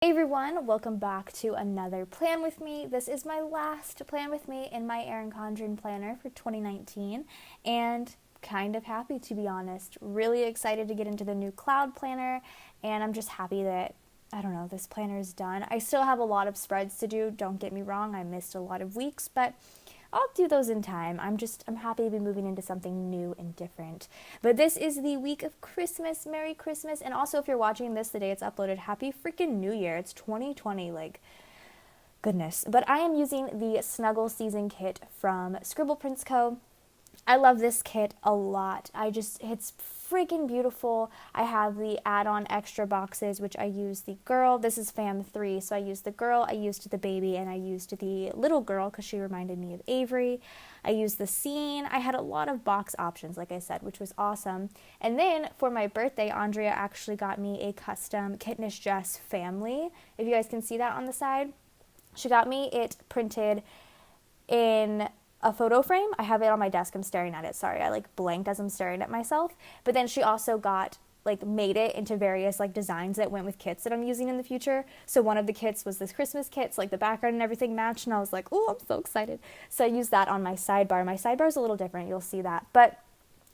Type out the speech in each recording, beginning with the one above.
Hey everyone, welcome back to another Plan With Me. This is my last Plan With Me in my Erin Condren planner for 2019, and kind of happy, to be honest. Really excited to get into the new cloud planner, and I'm just happy that, I don't know, this planner is done. I still have a lot of spreads to do, don't get me wrong, I missed a lot of weeks, but I'll do those in time. I'm happy to be moving into something new and different. But this is the week of Christmas. Merry Christmas. And also, if you're watching this the day it's uploaded, Happy freaking New Year. It's 2020, like, goodness. But I am using the Snuggle Season Kit from ScribblePrintsCo. I love this kit a lot. It's freaking beautiful. I have the add-on extra boxes, which I use the girl. This is fam 3, so I used the girl, I used the baby, and I used the little girl because she reminded me of Avery. I used the scene. I had a lot of box options, like I said, which was awesome. And then for my birthday, Andrea actually got me a custom Kittenish Dress family. If you guys can see that on the side. She got me it printed in a photo frame. I have it on my desk. I'm staring at it. Sorry, I blanked as I'm staring at myself. But then she also made it into various designs that went with kits that I'm using in the future. So one of the kits was this Christmas kit, so the background and everything matched, and I was like, oh, I'm so excited. So I used that on my sidebar. My sidebar is a little different. You'll see that. But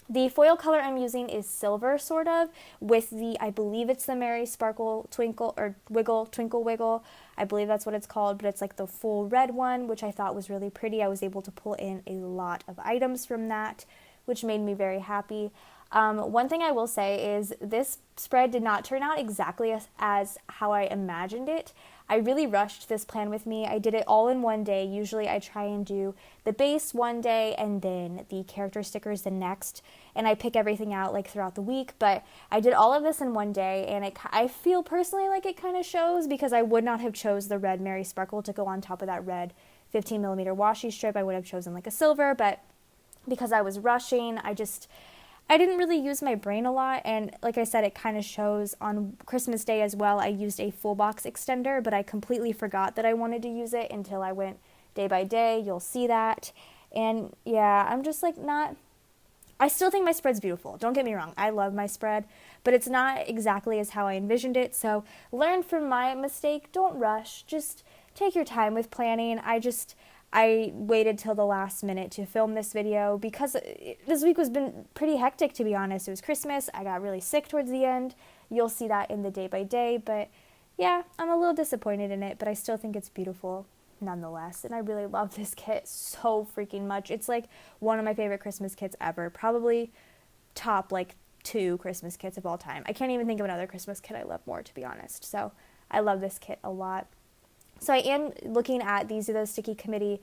the foil color I'm using is silver, sort of, with I believe it's the Merry Sparkle Twinkle, or Wiggle, Twinkle Wiggle. I believe that's what it's called, but it's the full red one, which I thought was really pretty. I was able to pull in a lot of items from that, which made me very happy. One thing I will say is this spread did not turn out exactly as how I imagined it. I really rushed this Plan With Me. I did it all in one day. Usually I try and do the base one day and then the character stickers the next, and I pick everything out throughout the week, but I did all of this in one day, and I feel personally like it kind of shows, because I would not have chose the red Merry Sparkle to go on top of that red 15mm washi strip. I would have chosen a silver, but because I was rushing, I didn't really use my brain a lot, and like I said, it kind of shows on Christmas Day as well. I used a full box extender, but I completely forgot that I wanted to use it until I went day by day. You'll see that. And yeah, I'm just I still think my spread's beautiful. Don't get me wrong. I love my spread, but it's not exactly as how I envisioned it. So learn from my mistake. Don't rush. Just take your time with planning. I waited till the last minute to film this video because this week has been pretty hectic, to be honest. It was Christmas. I got really sick towards the end. You'll see that in the day by day, but yeah, I'm a little disappointed in it, but I still think it's beautiful nonetheless, and I really love this kit so freaking much. It's one of my favorite Christmas kits ever. Probably top 2 Christmas kits of all time. I can't even think of another Christmas kit I love more, to be honest. So I love this kit a lot. So I am looking at these are the Sticky Committee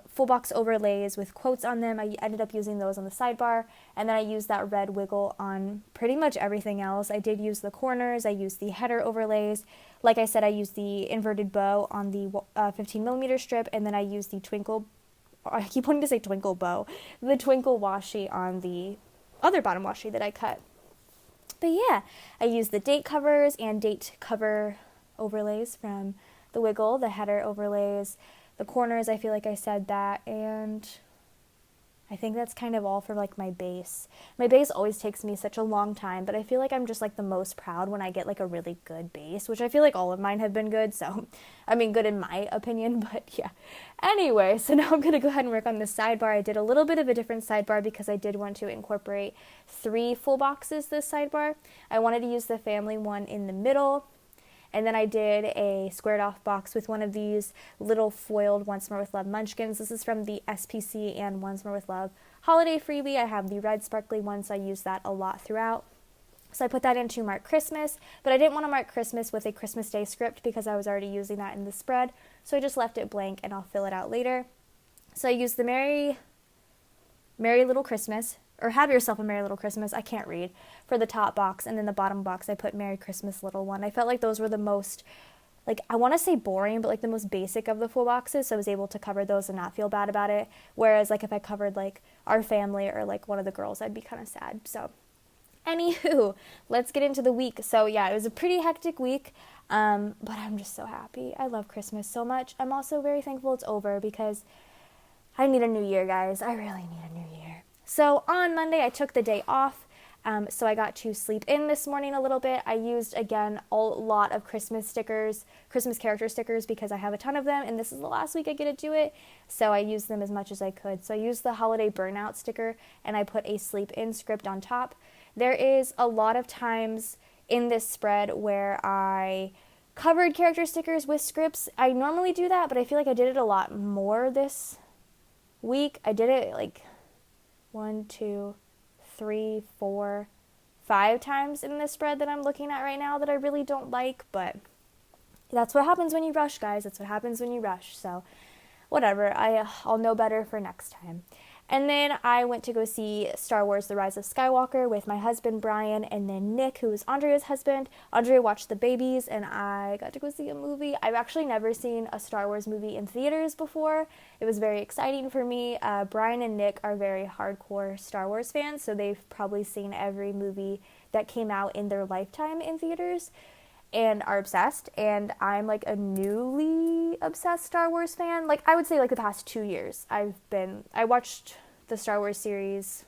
full box overlays with quotes on them. I ended up using those on the sidebar, and then I used that red wiggle on pretty much everything else. I did use the corners. I used the header overlays. Like I said, I used the inverted bow on the 15mm strip, and then I used the twinkle, I keep wanting to say twinkle bow, the twinkle washi on the other bottom washi that I cut. But yeah, I used the date covers and date cover overlays from the wiggle, the header overlays, the corners. I feel like I said that, and I think that's kind of all for my base. My base always takes me such a long time, but I feel like I'm just the most proud when I get a really good base, which I feel like all of mine have been good. So I mean, good in my opinion, but yeah. Anyway, so now I'm gonna go ahead and work on the sidebar. I did a little bit of a different sidebar because I did want to incorporate 3 full boxes this sidebar. I wanted to use the family one in the middle. And then I did a squared off box with one of these little foiled Once More With Love munchkins. This is from the SPC and Once More With Love holiday freebie. I have the red sparkly one, so I use that a lot throughout. So I put that in to mark Christmas, but I didn't want to mark Christmas with a Christmas Day script because I was already using that in the spread. So I just left it blank, and I'll fill it out later. So I used the Merry Little Christmas, or Have Yourself a Merry Little Christmas, I can't read, for the top box, and then the bottom box I put Merry Christmas Little One. I felt like those were the most, I want to say boring, but the most basic of the full boxes, so I was able to cover those and not feel bad about it, whereas if I covered our family or one of the girls, I'd be kind of sad. So anywho, let's get into the week. So yeah, it was a pretty hectic week, but I'm just so happy. I love Christmas so much. I'm also very thankful it's over because I need a new year, guys. I really need a new year. So on Monday, I took the day off. So I got to sleep in this morning a little bit. I used, again, a lot of Christmas character stickers, because I have a ton of them, and this is the last week I get to do it, so I used them as much as I could. So I used the holiday burnout sticker, and I put a sleep in script on top. There is a lot of times in this spread where I covered character stickers with scripts. I normally do that, but I feel like I did it a lot more this week. I did it like 1, 2, 3, 4, 5 times in this spread that I'm looking at right now that I really don't like, but that's what happens when you rush, guys. That's what happens when you rush. So whatever, I'll know better for next time. And then I went to go see Star Wars The Rise of Skywalker with my husband Brian, and then Nick, who is Andrea's husband. Andrea watched the babies, and I got to go see a movie. I've actually never seen a Star Wars movie in theaters before. It was very exciting for me. Brian and Nick are very hardcore Star Wars fans, so they've probably seen every movie that came out in their lifetime in theaters and are obsessed. And I'm like a newly obsessed Star Wars fan. Like, I would say like the past 2 years I watched the Star Wars series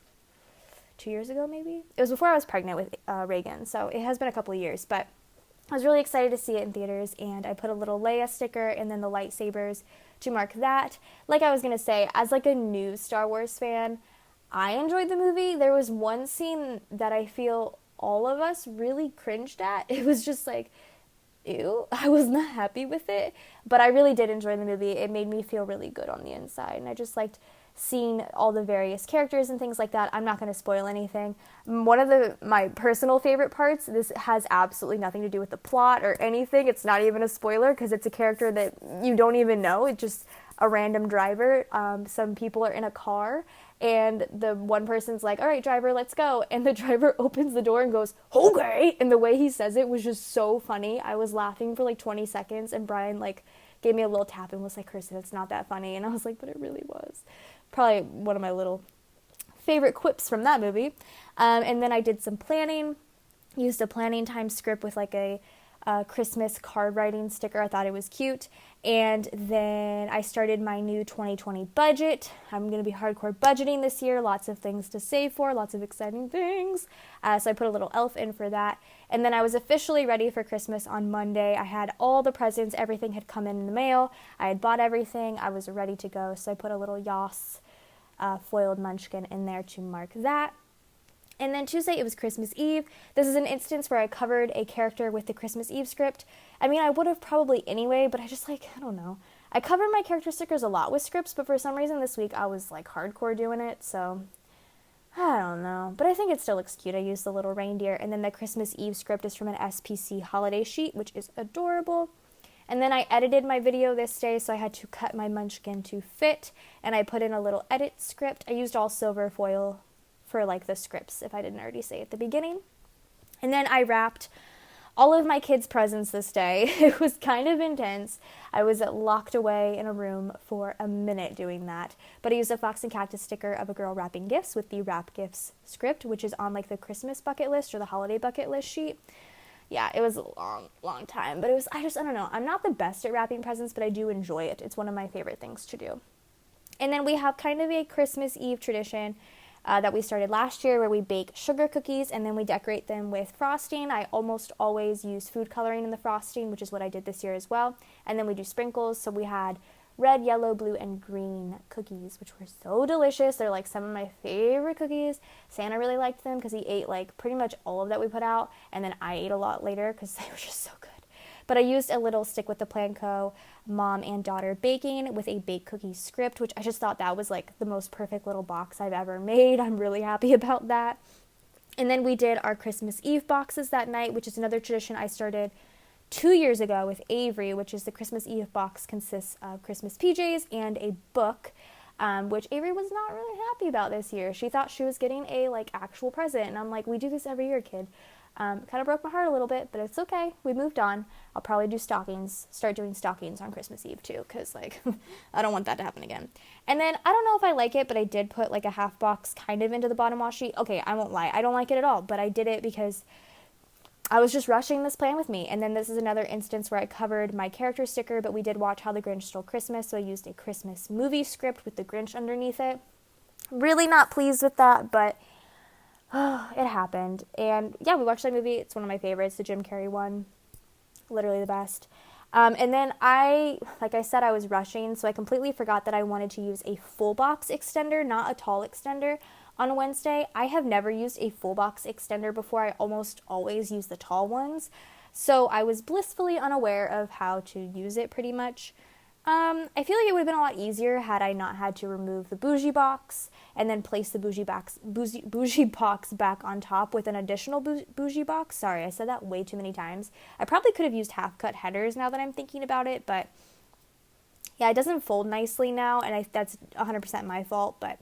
2 years ago, maybe. It was before I was pregnant with Reagan, so it has been a couple of years, but I was really excited to see it in theaters, and I put a little Leia sticker and then the lightsabers to mark that. Like I was gonna say, as like a new Star Wars fan, I enjoyed the movie. There was one scene that I feel all of us really cringed at. It was just like, ew, I was not happy with it, but I really did enjoy the movie. It made me feel really good on the inside, and I just liked seeing all the various characters and things like that. I'm not going to spoil anything. One of my personal favorite parts, this has absolutely nothing to do with the plot or anything. It's not even a spoiler, because it's a character that you don't even know. It's just a random driver. Some people are in a car, and the one person's like, all right, driver, let's go. And the driver opens the door and goes, okay. And the way he says it was just so funny. I was laughing for like 20 seconds, and Brian like gave me a little tap and was like, Kirsten, it's not that funny. And I was like, but it really was. Probably one of my little favorite quips from that movie. And then I did some planning, used a planning time script with like a Christmas card writing sticker. I thought it was cute. And then I started my new 2020 budget. I'm going to be hardcore budgeting this year. Lots of things to save for, lots of exciting things. So I put a little elf in for that. And then I was officially ready for Christmas on Monday. I had all the presents. Everything had come in the mail. I had bought everything. I was ready to go. So I put a little Yas foiled munchkin in there to mark that. And then Tuesday, it was Christmas Eve. This is an instance where I covered a character with the Christmas Eve script. I mean, I would have probably anyway, but I just I don't know. I cover my character stickers a lot with scripts, but for some reason this week I was like hardcore doing it, so I don't know. But I think it still looks cute. I used the little reindeer, and then the Christmas Eve script is from an SPC holiday sheet, which is adorable. And then I edited my video this day, so I had to cut my munchkin to fit, and I put in a little edit script. I used all silver foil for like the scripts, if I didn't already say at the beginning. And then I wrapped all of my kids' presents this day. It was kind of intense. I was locked away in a room for a minute doing that. But I used a Fox and Cactus sticker of a girl wrapping gifts with the Wrap Gifts script, which is on like the Christmas bucket list or the holiday bucket list sheet. Yeah, it was a long time, but I don't know. I'm not the best at wrapping presents, but I do enjoy it. It's one of my favorite things to do. And then we have kind of a Christmas Eve tradition that we started last year, where we bake sugar cookies and then we decorate them with frosting. I almost always use food coloring in the frosting, which is what I did this year as well. And then we do sprinkles. So we had red, yellow, blue, and green cookies, which were so delicious. They're like some of my favorite cookies. Santa really liked them because he ate like pretty much all of that we put out, and then I ate a lot later because they were just so good. But I used a little Stick with the Plan.co mom and daughter baking with a baked cookie script, which I just thought that was like the most perfect little box I've ever made. I'm really happy about that. And then we did our Christmas Eve boxes that night, which is another tradition I started 2 years ago with Avery, which is the Christmas Eve box consists of Christmas PJs and a book, which Avery was not really happy about this year. She thought she was getting a like actual present, and I'm like, we do this every year, kid. Kind of broke my heart a little bit, but it's okay. We moved on. I'll probably start doing stockings on Christmas Eve too, because like I don't want that to happen again. And then I don't know if I like it, but I did put like a half box kind of into the bottom washi sheet. Okay, I won't lie. I don't like it at all, but I did it because I was just rushing this plan with me. And then this is another instance where I covered my character sticker, but we did watch How the Grinch Stole Christmas, so I used a Christmas movie script with the Grinch underneath it. Really not pleased with that, but It happened. And yeah, we watched that movie. It's one of my favorites, the Jim Carrey one. Literally the best. And then like I said, I was rushing, so I completely forgot that I wanted to use a full box extender, not a tall extender, on Wednesday. I have never used a full box extender before. I almost always use the tall ones. So I was blissfully unaware of how to use it pretty much. I feel like it would have been a lot easier had I not had to remove the bougie box and then place the bougie box back on top with an additional bougie box. Sorry, I said that way too many times. I probably could have used half-cut headers now that I'm thinking about it, but yeah, it doesn't fold nicely now, and that's 100% my fault, but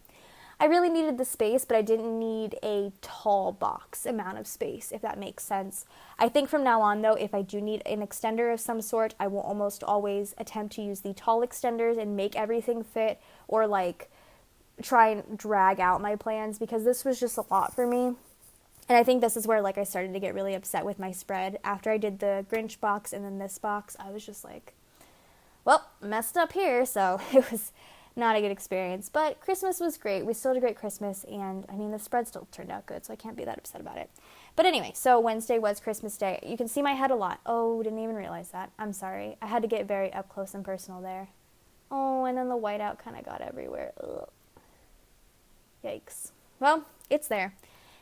I really needed the space, but I didn't need a tall box amount of space, if that makes sense. I think from now on, though, if I do need an extender of some sort, I will almost always attempt to use the tall extenders and make everything fit, or like try and drag out my plans, because this was just a lot for me. And I think this is where like I started to get really upset with my spread. After I did the Grinch box and then this box, I was just like, well, messed up here, so it was not a good experience, but Christmas was great. We still had a great Christmas, and I mean, the spread still turned out good, so I can't be that upset about it. But anyway, so Wednesday was Christmas Day. You can see my head a lot. Oh, didn't even realize that. I'm sorry. I had to get very up close and personal there. Oh, and then the whiteout kind of got everywhere. Ugh. Yikes. Well, it's there.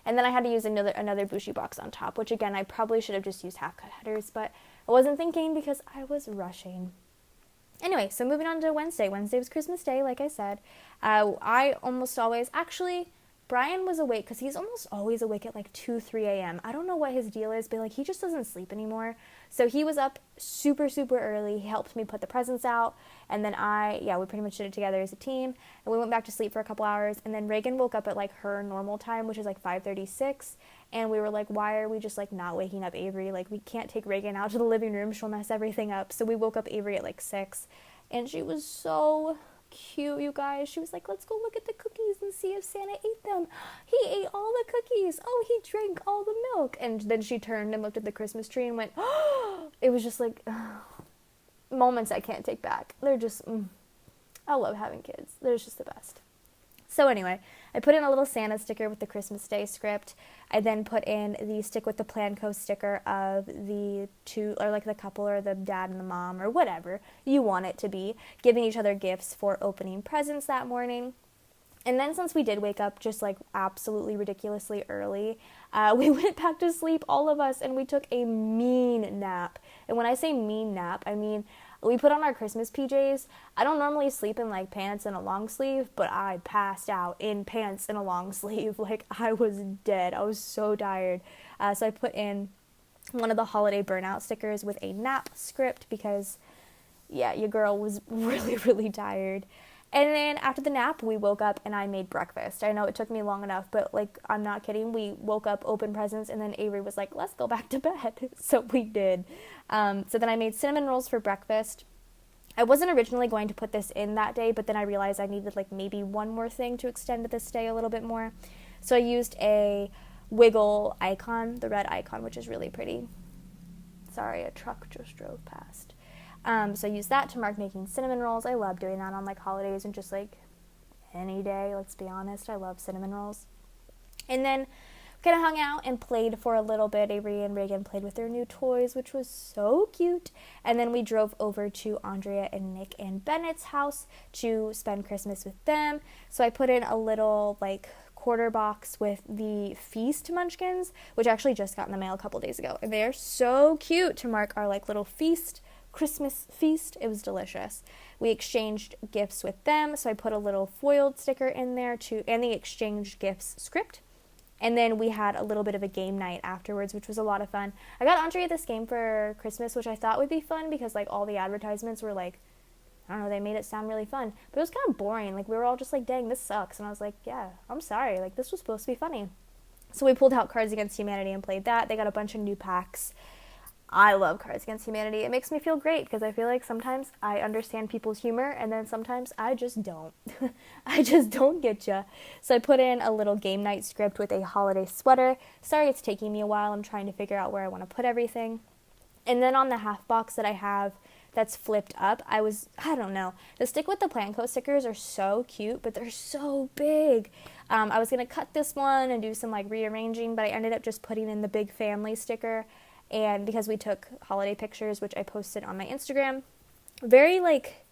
And then I had to use another bougie box on top, which again, I probably should have just used half-cut headers, but I wasn't thinking because I was rushing. Anyway, so moving on to Wednesday. Wednesday was Christmas Day, like I said. I almost always, actually, Brian was awake because he's almost always awake at like 2, 3 a.m. I don't know what his deal is, but like he just doesn't sleep anymore. So he was up super, super early. He helped me put the presents out. And then we pretty much did it together as a team. And we went back to sleep for a couple hours. And then Reagan woke up at like her normal time, which is like 5:36. And we were like, why are we just like not waking up Avery? Like we can't take Reagan out to the living room. She'll mess everything up. So we woke up Avery at like 6. And she was so cute, you guys. She was like, let's go look at the cookies and see if Santa ate them. He ate all the cookies. Oh, he drank all the milk. And then she turned and looked at the Christmas tree and went, oh. It was just like moments I can't take back. They're just, I love having kids. They're just the best. So anyway, I put in a little Santa sticker with the Christmas Day script. I then put in the stick with the PlanCo sticker of the two, or like the couple or the dad and the mom or whatever you want it to be, giving each other gifts for opening presents that morning. And then since we did wake up just like absolutely ridiculously early, we went back to sleep, all of us, and we took a mean nap. And when I say mean nap, I mean we put on our Christmas PJs. I don't normally sleep in like pants and a long sleeve, but I passed out in pants and a long sleeve. Like I was dead. I was so tired. So I put in one of the holiday burnout stickers with a nap script because, yeah, your girl was really, really tired. And then after the nap, we woke up and I made breakfast. I know it took me long enough, but like, I'm not kidding. We woke up, opened presents, and then Avery was like, let's go back to bed. So we did. So then I made cinnamon rolls for breakfast. I wasn't originally going to put this in that day, but then I realized I needed like maybe one more thing to extend this day a little bit more. So I used a Wiggle icon, the red icon, which is really pretty. Sorry, a truck just drove past. So I used that to mark making cinnamon rolls. I love doing that on like holidays and just like any day, let's be honest. I love cinnamon rolls. And then kind of hung out and played for a little bit. Avery and Reagan played with their new toys, which was so cute. And then we drove over to Andrea and Nick and Bennett's house to spend Christmas with them. So I put in a little like quarter box with the Feast munchkins, which I actually just got in the mail a couple days ago. And they're so cute to mark our like little feast, Christmas feast. It was delicious. We exchanged gifts with them, so I put a little foiled sticker in there and the exchange gifts script. And then we had a little bit of a game night afterwards, which was a lot of fun. I got Andrea this game for Christmas, which I thought would be fun because like all the advertisements were like, I don't know, they made it sound really fun. But it was kind of boring. Like we were all just like, dang, this sucks. And I was like, yeah, I'm sorry. Like this was supposed to be funny. So we pulled out Cards Against Humanity and played that. They got a bunch of new packs. I love Cards Against Humanity. It makes me feel great because I feel like sometimes I understand people's humor and then sometimes I just don't. I just don't get ya. So I put in a little game night script with a holiday sweater. Sorry it's taking me a while. I'm trying to figure out where I want to put everything. And then on the half box that I have that's flipped up, I don't know. The Stick with the PlanCo stickers are so cute, but they're so big. I was going to cut this one and do some like rearranging, but I ended up just putting in the big family sticker. And because we took holiday pictures, which I posted on my Instagram, very like,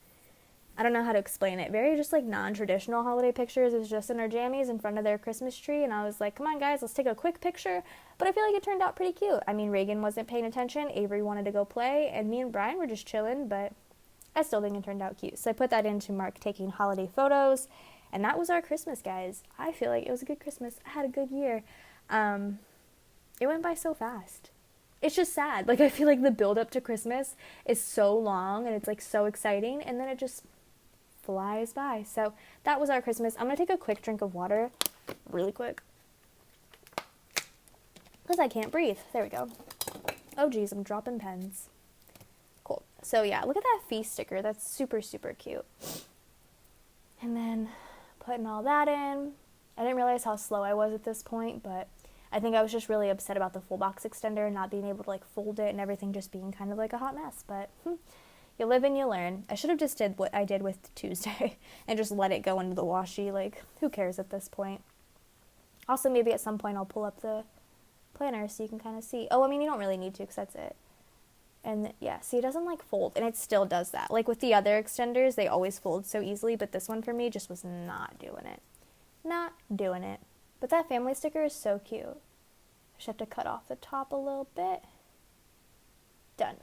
I don't know how to explain it, very just like non-traditional holiday pictures. It was just in our jammies in front of their Christmas tree, and I was like, come on guys, let's take a quick picture. But I feel like it turned out pretty cute. I mean, Reagan wasn't paying attention, Avery wanted to go play, and me and Brian were just chilling, but I still think it turned out cute. So I put that in to mark taking holiday photos, and that was our Christmas, guys. I feel like it was a good Christmas. I had a good year. It went by so fast. It's just sad. Like, I feel like the build up to Christmas is so long, and it's like so exciting, and then it just flies by. So that was our Christmas. I'm gonna take a quick drink of water, really quick, because I can't breathe. There we go. Oh geez, I'm dropping pens. Cool. So yeah, look at that feast sticker. That's super, super cute. And then putting all that in. I didn't realize how slow I was at this point, but I think I was just really upset about the full box extender and not being able to like fold it and everything just being kind of like a hot mess, but you live and you learn. I should have just did what I did with Tuesday and just let it go into the washi. Like, who cares at this point? Also, maybe at some point I'll pull up the planner so you can kind of see. Oh, I mean, you don't really need to because that's it. And yeah, see, it doesn't like fold, and it still does that. Like with the other extenders, they always fold so easily, but this one for me just was not doing it. Not doing it. But that family sticker is so cute. I just have to cut off the top a little bit. Done.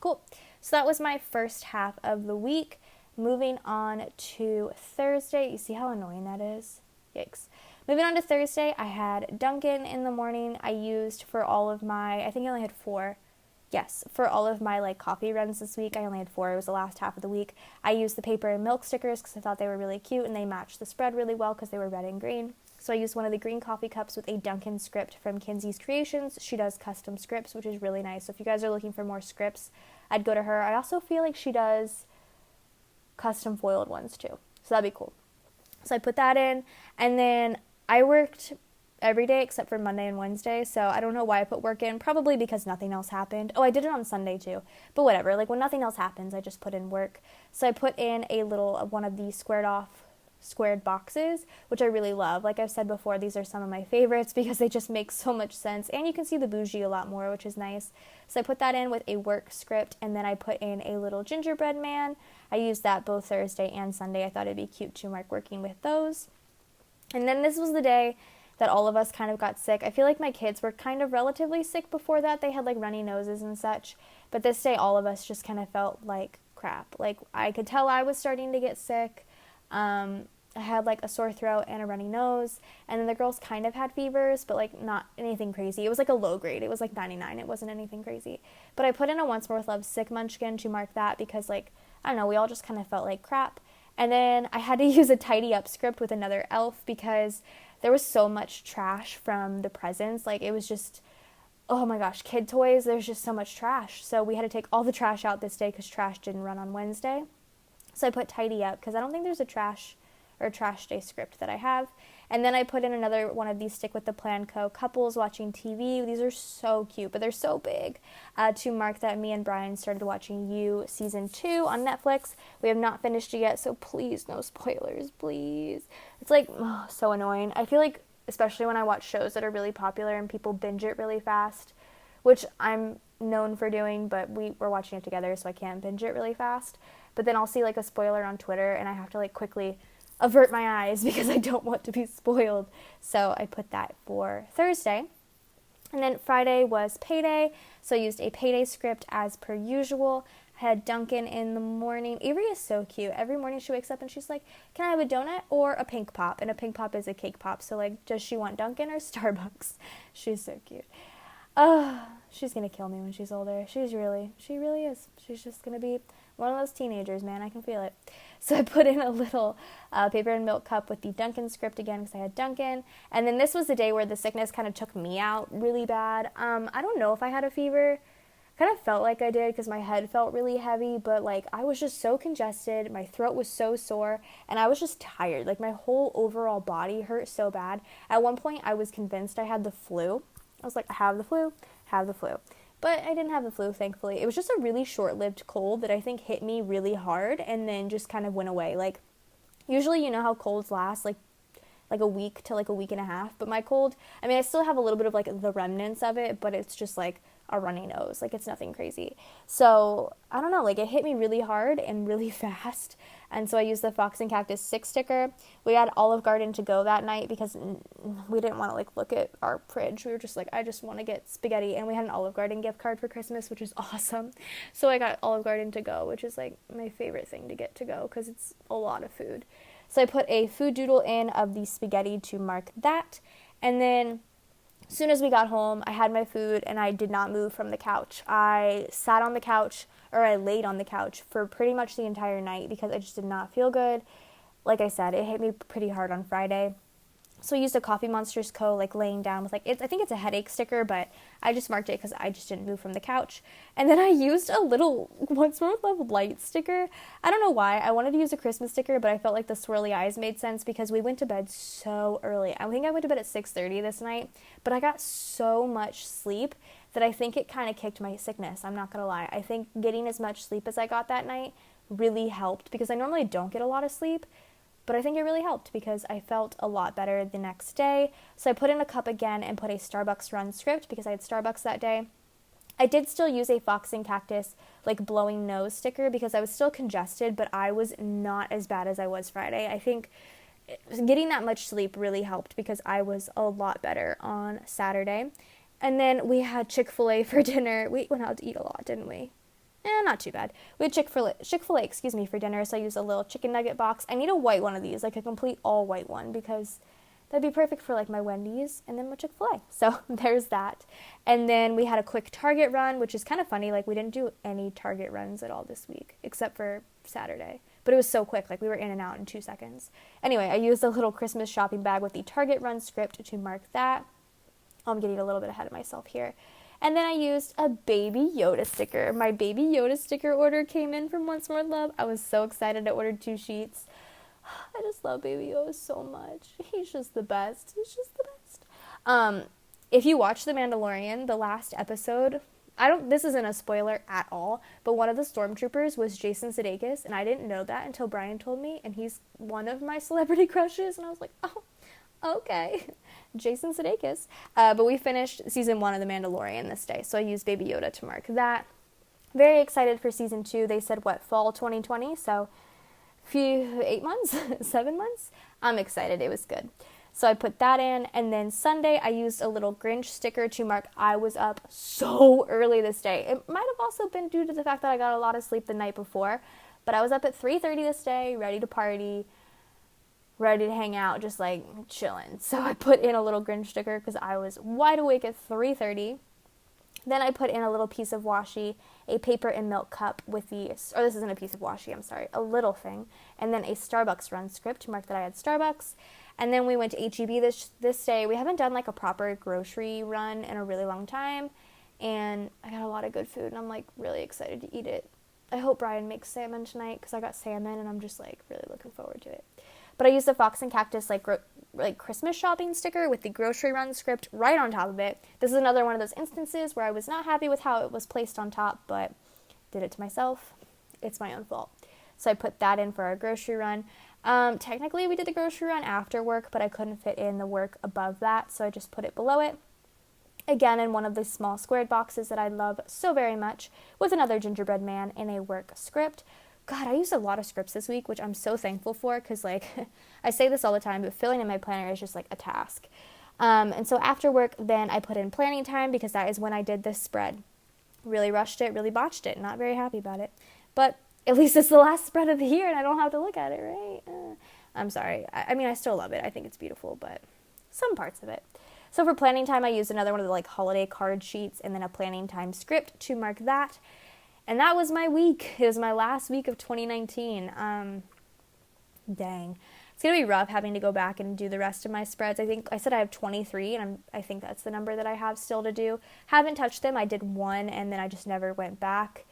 Cool. So that was my first half of the week. Moving on to Thursday. You see how annoying that is? Yikes. Moving on to Thursday, I had Dunkin' in the morning. I used for all of my, I think I only had 4. Yes, for all of my like coffee runs this week, I only had 4. It was the last half of the week. I used the paper and milk stickers because I thought they were really cute and they matched the spread really well because they were red and green. So I used one of the green coffee cups with a Dunkin' script from Kinsey's Creations. She does custom scripts, which is really nice. So if you guys are looking for more scripts, I'd go to her. I also feel like she does custom foiled ones too. So that'd be cool. So I put that in, and then I worked every day except for Monday and Wednesday. So I don't know why I put work in. Probably because nothing else happened. Oh, I did it on Sunday too. But whatever. Like when nothing else happens, I just put in work. So I put in a little one of these squared boxes, which I really love. Like I've said before, these are some of my favorites because they just make so much sense, and you can see the bougie a lot more, which is nice. So I put that in with a work script, and then I put in a little gingerbread man. I used that both Thursday and Sunday. I thought it'd be cute to mark working with those. And then this was the day that all of us kind of got sick. I feel like my kids were kind of relatively sick before that. They had like runny noses and such, but this day all of us just kind of felt like crap. Like I could tell I was starting to get sick. I had like a sore throat and a runny nose, and then the girls kind of had fevers, but like not anything crazy. It was like a low grade. It was like 99. It wasn't anything crazy. But I put in a Once More with Love sick munchkin to mark that because like, I don't know, we all just kind of felt like crap. And then I had to use a tidy up script with another elf because there was so much trash from the presents. Like it was just, oh my gosh, kid toys, there's just so much trash. So we had to take all the trash out this day because trash didn't run on Wednesday. So I put tidy up because I don't think there's a trash day script that I have. And then I put in another one of these Stick with the PlanCo couples watching TV. These are so cute, but they're so big, to mark that me and Brian started watching You Season 2 on Netflix. We have not finished it yet, so please, no spoilers, please. It's like, so annoying. I feel like, especially when I watch shows that are really popular and people binge it really fast, which I'm known for doing, but we're watching it together, so I can't binge it really fast. But then I'll see like a spoiler on Twitter, and I have to like quickly avert my eyes because I don't want to be spoiled. So I put that for Thursday. And then Friday was payday, so I used a payday script as per usual. I had Dunkin' in the morning. Avery is so cute. Every morning she wakes up and she's like, can I have a donut or a pink pop? And a pink pop is a cake pop. So like, does she want Dunkin' or Starbucks? She's so cute. She's going to kill me when she's older. She really is. She's just going to be one of those teenagers, man. I can feel it. So I put in a little paper and milk cup with the Dunkin' script again because I had Dunkin'. And then this was the day where the sickness kind of took me out really bad. I don't know if I had a fever. Kind of felt like I did because my head felt really heavy, but like I was just so congested. My throat was so sore, and I was just tired. Like my whole overall body hurt so bad. At one point, I was convinced I had the flu. I was like, I have the flu. but I didn't have the flu, thankfully. It was just a really short-lived cold that I think hit me really hard and then just kind of went away. Like, usually you know how colds last, like a week to like a week and a half, but my cold, I mean, I still have a little bit of like the remnants of it, but it's just like a runny nose. Like, it's nothing crazy. So I don't know, like, it hit me really hard and really fast. And so I used the Fox and Cactus 6 sticker. We had Olive Garden to go that night because we didn't want to like look at our fridge. We were just like, I just want to get spaghetti. And we had an Olive Garden gift card for Christmas, which is awesome. So I got Olive Garden to go, which is like my favorite thing to get to go because it's a lot of food. So I put a food doodle in of the spaghetti to mark that. And then as soon as we got home, I had my food and I did not move from the couch. I sat on the couch, or I laid on the couch for pretty much the entire night because I just did not feel good. Like I said, it hit me pretty hard on Friday. So I used a Coffee Monsters Co. like laying down with like, I think it's a headache sticker, but I just marked it because I just didn't move from the couch. And then I used a little Once More with Love light sticker. I don't know why. I wanted to use a Christmas sticker, but I felt like the swirly eyes made sense because we went to bed so early. I think I went to bed at 6:30 this night, but I got so much sleep that I think it kind of kicked my sickness. I'm not going to lie. I think getting as much sleep as I got that night really helped because I normally don't get a lot of sleep. But I think it really helped because I felt a lot better the next day. So I put in a cup again and put a Starbucks run script because I had Starbucks that day. I did still use a Fox and Cactus like blowing nose sticker because I was still congested, but I was not as bad as I was Friday. I think getting that much sleep really helped because I was a lot better on Saturday. And then we had Chick-fil-A for dinner. We went out to eat a lot, didn't we? Not too bad. We had Chick-fil-A, for dinner, so I used a little chicken nugget box. I need a white one of these, like a complete all white one, because that'd be perfect for like my Wendy's and then my Chick-fil-A. So there's that. And then we had a quick Target run, which is kind of funny. Like, we didn't do any Target runs at all this week, except for Saturday. But it was so quick, like we were in and out in 2 seconds. Anyway, I used a little Christmas shopping bag with the Target run script to mark that. I'm getting a little bit ahead of myself here. And then I used a Baby Yoda sticker. My Baby Yoda sticker order came in from Once More Love. I was so excited. I ordered 2 sheets. I just love Baby Yoda so much. He's just the best. He's just the best. If you watch The Mandalorian, the last episode, this isn't a spoiler at all, but one of the stormtroopers was Jason Sudeikis, and I didn't know that until Brian told me, and he's one of my celebrity crushes, and I was like, oh, okay. Jason Sudeikis. But we finished season 1 of The Mandalorian this day, so I used Baby Yoda to mark that. Very excited for season 2. They said, fall 2020, so 8 months, 7 months. I'm excited. It was good. So I put that in, and then Sunday I used a little Grinch sticker to mark I was up so early this day. It might have also been due to the fact that I got a lot of sleep the night before, but I was up at 3:30 this day, ready to party, ready to hang out, just like chilling. So I put in a little Grinch sticker because I was wide awake at 3:30. Then I put in a little piece of washi, a paper and milk cup with this isn't a piece of washi, I'm sorry, a little thing, and then a Starbucks run script to mark that I had Starbucks. And then we went to H-E-B this day. We haven't done like a proper grocery run in a really long time, and I got a lot of good food, and I'm like really excited to eat it. I hope Brian makes salmon tonight because I got salmon, and I'm just like really looking forward to it. But I used the Fox and Cactus like Christmas shopping sticker with the grocery run script right on top of it. This is another one of those instances where I was not happy with how it was placed on top, but did it to myself. It's my own fault. So I put that in for our grocery run. Technically we did the grocery run after work, but I couldn't fit in the work above that, so I just put it below it. Again, in one of the small squared boxes that I love so very much, with another gingerbread man in a work script. God, I used a lot of scripts this week, which I'm so thankful for, because like I say this all the time, but filling in my planner is just like a task. And so after work, then I put in planning time because that is when I did this spread. Really rushed it, really botched it, not very happy about it. But at least it's the last spread of the year and I don't have to look at it, right? I'm sorry. I mean, I still love it. I think it's beautiful, but some parts of it. So for planning time, I used another one of the like holiday card sheets and then a planning time script to mark that. And that was my week. It was my last week of 2019. Dang. It's going to be rough having to go back and do the rest of my spreads. I think I said I have 23, and I think that's the number that I have still to do. Haven't touched them. I did one, and then I just never went back.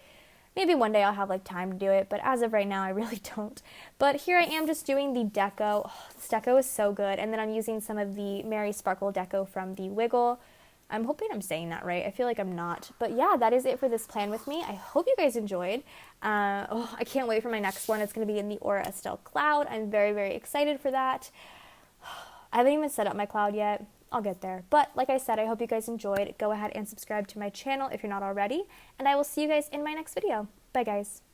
Maybe one day I'll have like time to do it, but as of right now, I really don't. But here I am just doing the deco. Oh, this deco is so good. And then I'm using some of the Mary Sparkle deco from the Wiggle I'm hoping I'm saying that right. I feel like I'm not. But yeah, that is it for this plan with me. I hope you guys enjoyed. I can't wait for my next one. It's going to be in the Aura Estelle cloud. I'm very, very excited for that. I haven't even set up my cloud yet. I'll get there. But like I said, I hope you guys enjoyed. Go ahead and subscribe to my channel if you're not already. And I will see you guys in my next video. Bye, guys.